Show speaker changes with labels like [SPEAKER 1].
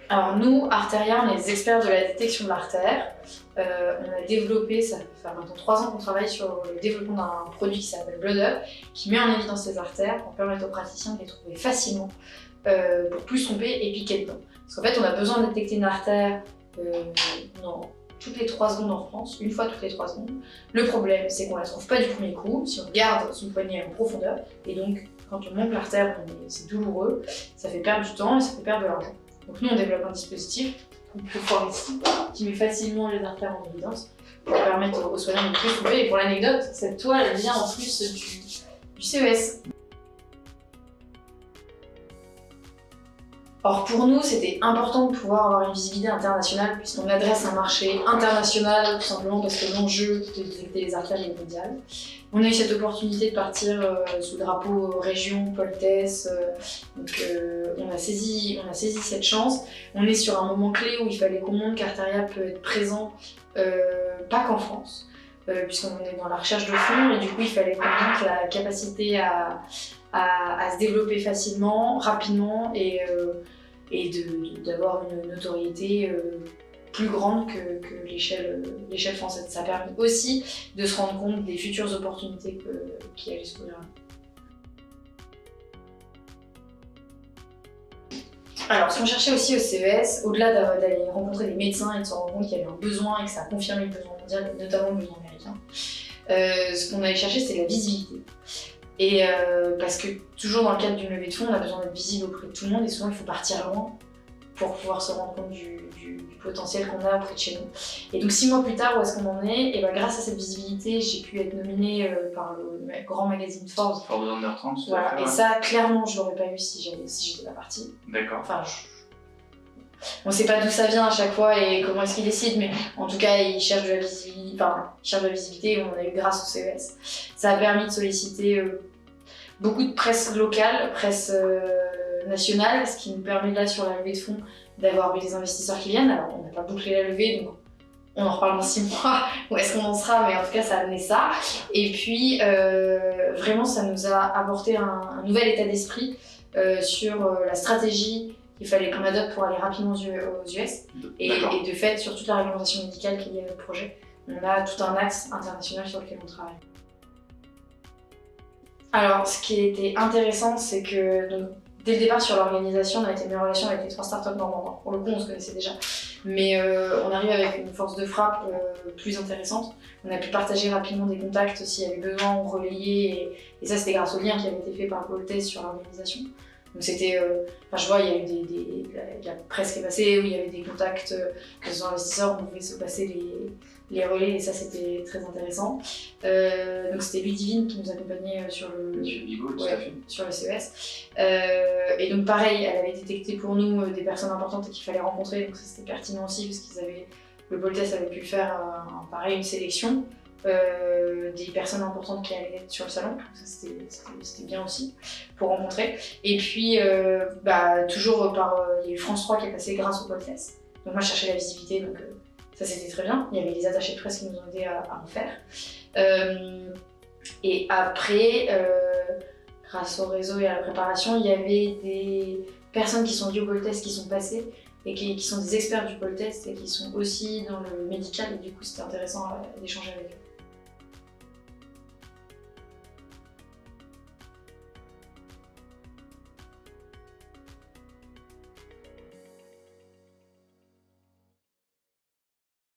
[SPEAKER 1] Alors nous, Arteria, on est des experts de la détection de l'artère. On a développé, ça fait maintenant 3 ans qu'on travaille sur le développement d'un produit qui s'appelle Blood-Up, qui met en évidence les artères pour permettre aux praticiens de les trouver facilement, pour plus se tromper et piquer dedans. Parce qu'en fait, on a besoin de détecter une artère toutes les 3 secondes en France, une fois toutes les 3 secondes. Le problème, c'est qu'on la trouve pas du premier coup, si on garde son poignet en profondeur, et donc quand on manque l'artère, c'est douloureux, ça fait perdre du temps et ça fait perdre de l'argent. Donc nous, on développe un dispositif qui met facilement les artères en évidence pour permettre aux soignants de plus trouver. Et pour l'anecdote, cette toile elle vient en plus du CES. Or pour nous, c'était important de pouvoir avoir une visibilité internationale puisqu'on adresse un marché international tout simplement parce que l'enjeu de détecter les artères est mondial. On a eu cette opportunité de partir sous le drapeau région, Poltès, donc on a saisi cette chance. On est sur un moment clé où il fallait qu'on montre qu'Arteria peut être présent, pas qu'en France, puisqu'on est dans la recherche de fonds et du coup il fallait qu'on montre la capacité à se développer facilement, rapidement et d'avoir une notoriété plus grande que l'échelle française. Ça permet aussi de se rendre compte des futures opportunités qui allaient se produire. Alors, ce qu'on cherchait aussi au CES, au-delà d'aller rencontrer des médecins et de se rendre compte qu'il y avait un besoin et que ça a confirmé le besoin mondial, notamment le besoin américain, ce qu'on allait chercher, c'est la visibilité. Et parce que toujours dans le cadre d'une levée de fonds, on a besoin d'être visible auprès de tout le monde et souvent il faut partir loin pour pouvoir se rendre compte du potentiel qu'on a auprès de chez nous. Et donc 6 mois plus tard, où est-ce qu'on en est? Et grâce à cette visibilité, j'ai pu être nominée par le grand magazine Forbes.
[SPEAKER 2] Forbes Under 30,
[SPEAKER 1] voilà. Et ça, clairement, je l'aurais pas eu si j'étais pas partie.
[SPEAKER 2] D'accord.
[SPEAKER 1] Enfin, on sait pas d'où ça vient à chaque fois et comment est-ce qu'ils décident, mais en tout cas, ils cherchent de la visibilité et on a eu grâce au CES. Ça a permis de solliciter beaucoup de presse locale, presse nationale, ce qui nous permet là sur la levée de fonds d'avoir eu des investisseurs qui viennent. Alors on n'a pas bouclé la levée, donc on en reparle dans 6 mois, où est-ce qu'on en sera, mais en tout cas ça a amené ça. Et puis vraiment ça nous a apporté un nouvel état d'esprit sur la stratégie qu'il fallait qu'on adopte pour aller rapidement aux US. Et de fait, sur toute la réglementation médicale qui est liée à notre projet, on a tout un axe international sur lequel on travaille. Alors, ce qui était intéressant, c'est que donc, dès le départ sur l'organisation, on a été mis en relation avec les 3 startups normands. Pour le coup, on se connaissait déjà. Mais on arrive avec une force de frappe plus intéressante. On a pu partager rapidement des contacts s'il y avait besoin, ou relayer. Et ça, c'était grâce au lien qui avait été fait par Poltès sur l'organisation. Donc c'était, je vois, il y a eu la presse qui est passée, où il y avait des contacts, que ce soit investisseurs, on pouvait se passer les relais, et ça c'était très intéressant. Donc c'était Ludivine qui nous accompagnait sur le CES. Et donc pareil, elle avait détecté pour nous des personnes importantes qu'il fallait rencontrer, donc ça c'était pertinent aussi, parce le Poltès avait pu faire une sélection. Des personnes importantes qui allaient être sur le salon, ça c'était bien aussi pour rencontrer. Et puis toujours il y a eu France 3 qui est passé grâce au Poltès. Donc moi je cherchais la visibilité, donc ça c'était très bien. Il y avait les attachés de presse qui nous ont aidés à en faire. Et après, grâce au réseau et à la préparation, il y avait des personnes qui sont liées au Poltès qui sont passées et qui sont des experts du Poltès et qui sont aussi dans le médical, et du coup c'était intéressant d'échanger avec eux.